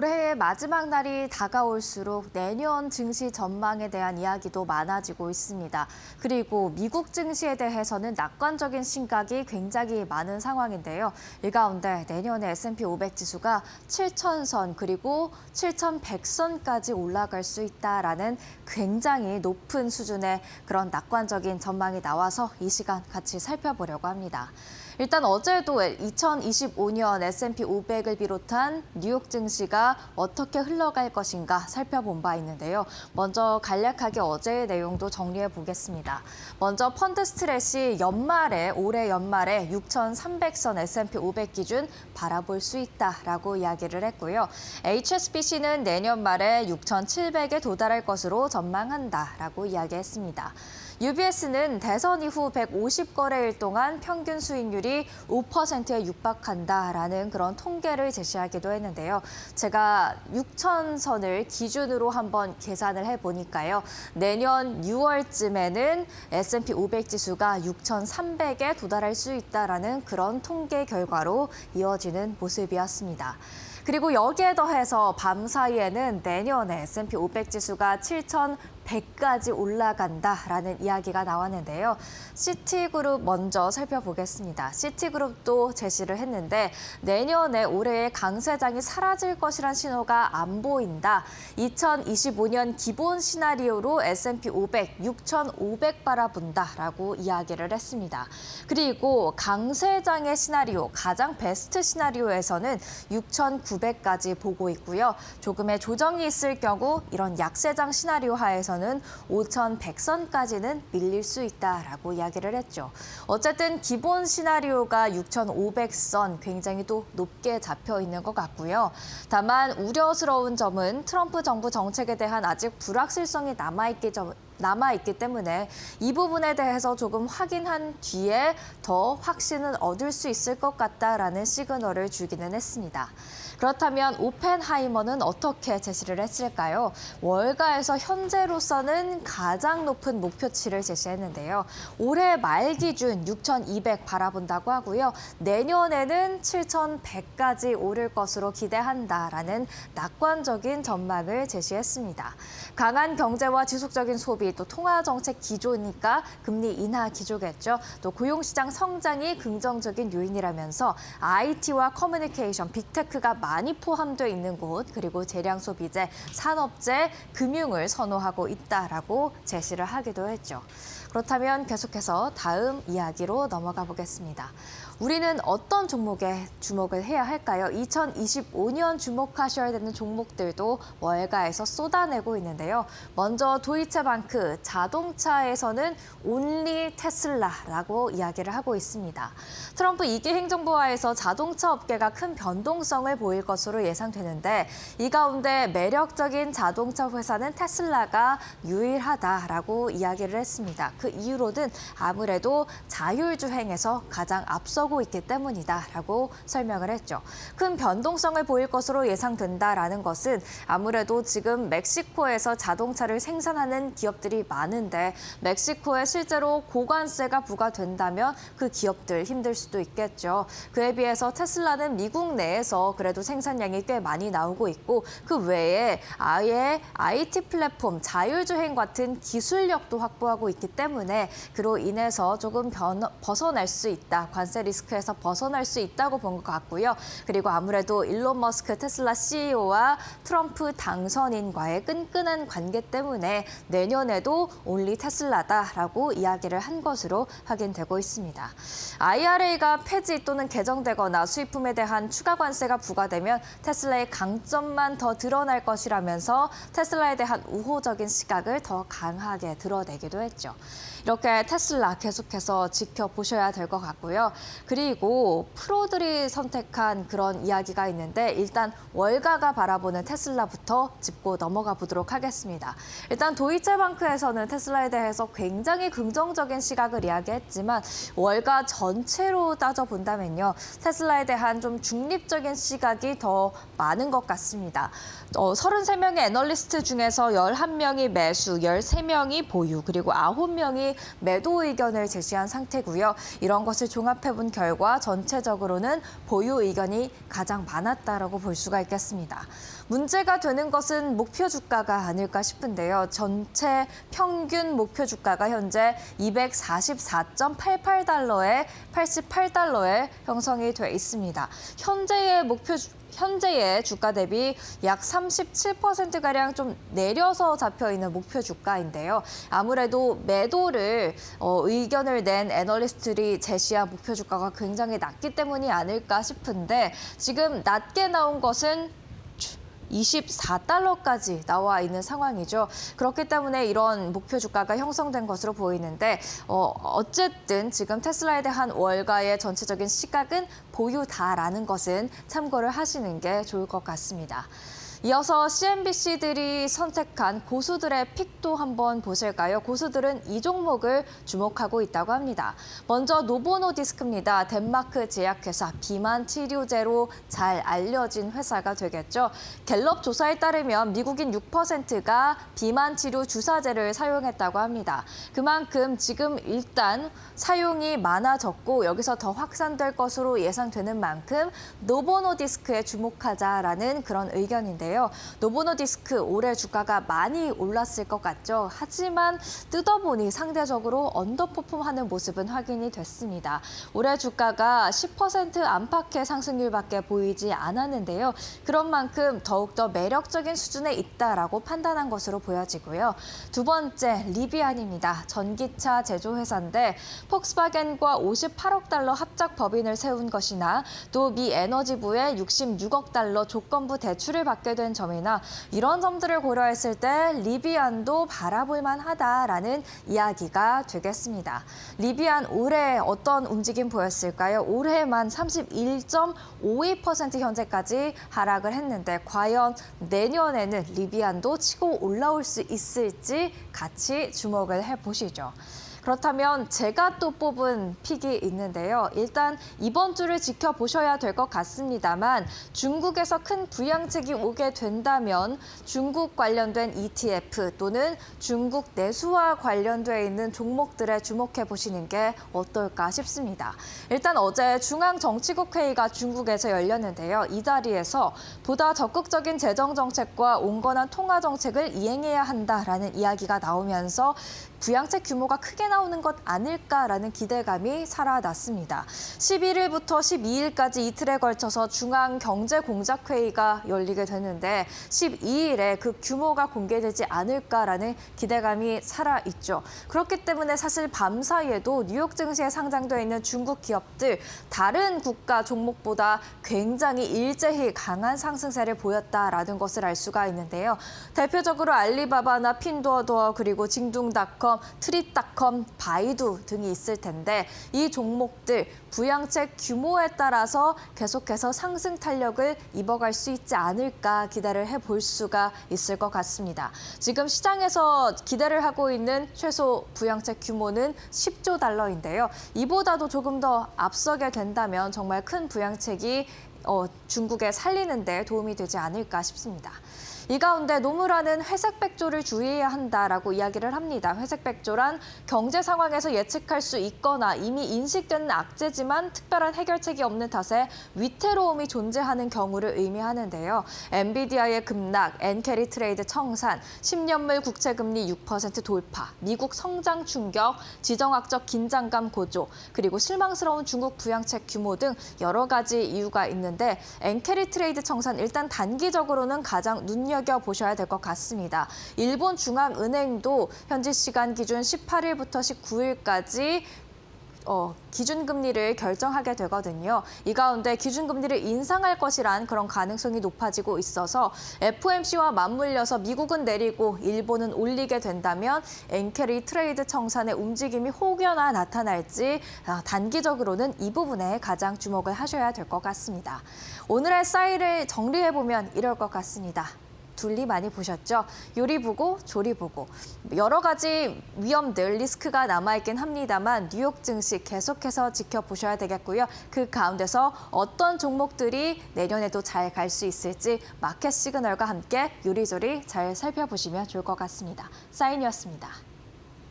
올해의 마지막 날이 다가올수록 내년 증시 전망에 대한 이야기도 많아지고 있습니다. 그리고 미국 증시에 대해서는 낙관적인 시각이 굉장히 많은 상황인데요. 이 가운데 내년에 S&P 500 지수가 7,000선 그리고 7,100선까지 올라갈 수 있다라는 굉장히 높은 수준의 그런 낙관적인 전망이 나와서 이 시간 같이 살펴보려고 합니다. 일단 어제도 2025년 S&P 500을 비롯한 뉴욕 증시가 어떻게 흘러갈 것인가 살펴본 바 있는데요. 먼저 간략하게 어제의 내용도 정리해 보겠습니다. 먼저 펀드 스트레시 올해 연말에 6,300선 S&P 500 기준 바라볼 수 있다라고 이야기를 했고요. HSBC는 내년 말에 6,700에 도달할 것으로 전망한다라고 이야기했습니다. UBS는 대선 이후 150거래일 동안 평균 수익률이 5%에 육박한다라는 그런 통계를 제시하기도 했는데요. 제가 6,000선을 기준으로 한번 계산을 해보니까요. 내년 6월쯤에는 S&P 500 지수가 6,300에 도달할 수 있다라는 그런 통계 결과로 이어지는 모습이었습니다. 그리고 여기에 더해서 밤 사이에는 내년에 S&P 500 지수가 7,100까지 올라간다라는 이야기가 나왔는데요. 시티그룹 먼저 살펴보겠습니다. 시티그룹도 제시를 했는데 내년에 올해의 강세장이 사라질 것이란 신호가 안 보인다. 2025년 기본 시나리오로 S&P 500, 6,500 바라본다라고 이야기를 했습니다. 그리고 강세장의 시나리오, 가장 베스트 시나리오에서는 6,900까지 보고 있고요. 조금의 조정이 있을 경우 이런 약세장 시나리오 하에서는 5,100선까지는 밀릴 수 있다라고 이야기를 했죠. 어쨌든 기본 시나리오가 6,500선 굉장히 또 높게 잡혀 있는 것 같고요. 다만 우려스러운 점은 트럼프 정부 정책에 대한 아직 불확실성이 남아있기 때문에 이 부분에 대해서 조금 확인한 뒤에 더 확신은 얻을 수 있을 것 같다라는 시그널을 주기는 했습니다. 그렇다면 오펜하이머는 어떻게 제시를 했을까요? 월가에서 현재로서는 가장 높은 목표치를 제시했는데요. 올해 말 기준 6,200 바라본다고 하고요. 내년에는 7,100까지 오를 것으로 기대한다라는 낙관적인 전망을 제시했습니다. 강한 경제와 지속적인 소비, 또 통화정책 기조니까 금리 인하 기조겠죠. 또 고용시장 성장이 긍정적인 요인이라면서 IT와 커뮤니케이션, 빅테크가 많이 포함되어 있는 곳, 그리고 재량 소비재, 산업재, 금융을 선호하고 있다라고 제시를 하기도 했죠. 그렇다면 계속해서 다음 이야기로 넘어가 보겠습니다. 우리는 어떤 종목에 주목을 해야 할까요? 2025년 주목하셔야 되는 종목들도 월가에서 쏟아내고 있는데요. 먼저 도이체방크, 자동차에서는 온리 테슬라라고 이야기를 하고 있습니다. 트럼프 2기 행정부하에서 자동차 업계가 큰 변동성을 보일 것으로 예상되는데 이 가운데 매력적인 자동차 회사는 테슬라가 유일하다라고 이야기를 했습니다. 그 이유로는 아무래도 자율주행에서 가장 앞서고 있기 때문이다라고 설명을 했죠. 큰 변동성을 보일 것으로 예상된다라는 것은 아무래도 지금 멕시코에서 자동차를 생산하는 기업들이 많은데 멕시코에 실제로 고관세가 부과된다면 그 기업들 힘들 수도 있겠죠. 그에 비해서 테슬라는 미국 내에서 그래도 생산량이 꽤 많이 나오고 있고 그 외에 아예 IT 플랫폼, 자율주행 같은 기술력도 확보하고 있기 때문에 그로 인해서 조금 벗어날 수 있다. 관세 리스크에서 벗어날 수 있다고 본 것 같고요. 그리고 아무래도 일론 머스크 테슬라 CEO와 트럼프 당선인과의 끈끈한 관계 때문에 내년에도 온리 테슬라다라고 이야기를 한 것으로 확인되고 있습니다. IRA가 폐지 또는 개정되거나 수입품에 대한 추가 관세가 부과되면 테슬라의 강점만 더 드러날 것이라면서 테슬라에 대한 우호적인 시각을 더 강하게 드러내기도 했죠. 이렇게 테슬라 계속해서 지켜보셔야 될 것 같고요. 그리고 프로들이 선택한 그런 이야기가 있는데 일단 월가가 바라보는 테슬라부터 짚고 넘어가 보도록 하겠습니다. 일단 도이체방크에서는 테슬라에 대해서 굉장히 긍정적인 시각을 이야기했지만 월가 전체로 따져본다면요. 테슬라에 대한 좀 중립적인 시각이 더 많은 것 같습니다. 33명의 애널리스트 중에서 11명이 매수, 13명이 보유, 그리고 9명이 시장이 매도 의견을 제시한 상태고요. 이런 것을 종합해본 결과 전체적으로는 보유 의견이 가장 많았다라고 볼 수가 있겠습니다. 문제가 되는 것은 목표 주가가 아닐까 싶은데요. 전체 평균 목표 주가가 현재 244.88달러에 88달러에 형성이 돼 있습니다. 현재의 주가 대비 약 37%가량 좀 내려서 잡혀있는 목표 주가인데요. 아무래도 매도를 의견을 낸 애널리스트들이 제시한 목표 주가가 굉장히 낮기 때문이 아닐까 싶은데 지금 낮게 나온 것은 24달러까지 나와 있는 상황이죠. 그렇기 때문에 이런 목표 주가가 형성된 것으로 보이는데 어쨌든 지금 테슬라에 대한 월가의 전체적인 시각은 보유다라는 것은 참고를 하시는 게 좋을 것 같습니다. 이어서 CNBC들이 선택한 고수들의 픽도 한번 보실까요? 고수들은 이 종목을 주목하고 있다고 합니다. 먼저 노보노디스크입니다. 덴마크 제약회사 비만 치료제로 잘 알려진 회사가 되겠죠. 갤럽 조사에 따르면 미국인 6%가 비만 치료 주사제를 사용했다고 합니다. 그만큼 지금 일단 사용이 많아졌고 여기서 더 확산될 것으로 예상되는 만큼 노보노디스크에 주목하자라는 그런 의견인데요. 노보노디스크 올해 주가가 많이 올랐을 것 같죠. 하지만 뜯어보니 상대적으로 언더퍼폼하는 모습은 확인이 됐습니다. 올해 주가가 10% 안팎의 상승률밖에 보이지 않았는데요. 그런 만큼 더욱더 매력적인 수준에 있다라고 판단한 것으로 보여지고요. 두 번째, 리비안입니다. 전기차 제조회사인데 폭스바겐과 58억 달러 합작 법인을 세운 것이나 또 미 에너지부의 66억 달러 조건부 대출을 받게 된 점이나 이런 점들을 고려했을 때 리비안도 바라볼 만하다라는 이야기가 되겠습니다. 리비안 올해 어떤 움직임 보였을까요? 올해만 31.52% 현재까지 하락을 했는데 과연 내년에는 리비안도 치고 올라올 수 있을지 같이 주목을 해보시죠. 그렇다면 제가 또 뽑은 픽이 있는데요. 일단 이번 주를 지켜보셔야 될 것 같습니다만 중국에서 큰 부양책이 오게 된다면 중국 관련된 ETF 또는 중국 내수와 관련돼 있는 종목들에 주목해 보시는 게 어떨까 싶습니다. 일단 어제 중앙정치국 회의가 중국에서 열렸는데요. 이 자리에서 보다 적극적인 재정 정책과 온건한 통화 정책을 이행해야 한다라는 이야기가 나오면서 부양책 규모가 크게 나오는 것 아닐까라는 기대감이 살아났습니다. 11일부터 12일까지 이틀에 걸쳐서 중앙경제공작회의가 열리게 되는데 12일에 그 규모가 공개되지 않을까라는 기대감이 살아있죠. 그렇기 때문에 사실 밤 사이에도 뉴욕 증시에 상장되어 있는 중국 기업들 다른 국가 종목보다 굉장히 일제히 강한 상승세를 보였다라는 것을 알 수가 있는데요. 대표적으로 알리바바나 핀두어두어 그리고 징둥닷컴, 트립닷컴, 바이두 등이 있을 텐데 이 종목들 부양책 규모에 따라서 계속해서 상승 탄력을 입어갈 수 있지 않을까 기대를 해볼 수가 있을 것 같습니다. 지금 시장에서 기대를 하고 있는 최소 부양책 규모는 10조 달러인데요. 이보다도 조금 더 앞서게 된다면 정말 큰 부양책이 중국에 살리는 데 도움이 되지 않을까 싶습니다. 이 가운데 노무라는 회색 백조를 주의해야 한다라고 이야기를 합니다. 회색 백조란 경제 상황에서 예측할 수 있거나 이미 인식되는 악재지만 특별한 해결책이 없는 탓에 위태로움이 존재하는 경우를 의미하는데요. 엔비디아의 급락, 엔캐리 트레이드 청산, 10년물 국채금리 6% 돌파, 미국 성장 충격, 지정학적 긴장감 고조, 그리고 실망스러운 중국 부양책 규모 등 여러 가지 이유가 있는데 엔캐리 트레이드 청산 일단 단기적으로는 가장 눈여겨보셔야 될 것 같습니다. 일본 중앙은행도 현지 시간 기준 18일부터 19일까지 기준금리를 결정하게 되거든요. 이 가운데 기준금리를 인상할 것이란 그런 가능성이 높아지고 있어서 FOMC와 맞물려서 미국은 내리고 일본은 올리게 된다면 엔캐리 트레이드 청산의 움직임이 혹여나 나타날지 단기적으로는 이 부분에 가장 주목을 하셔야 될 것 같습니다. 오늘의 사이를 정리해보면 이럴 것 같습니다. 둘리 많이 보셨죠? 요리 보고 조리 보고 여러 가지 위험들, 리스크가 남아있긴 합니다만 뉴욕 증시 계속해서 지켜보셔야 되겠고요. 그 가운데서 어떤 종목들이 내년에도 잘 갈 수 있을지 마켓 시그널과 함께 요리조리 잘 살펴보시면 좋을 것 같습니다. 사인이었습니다.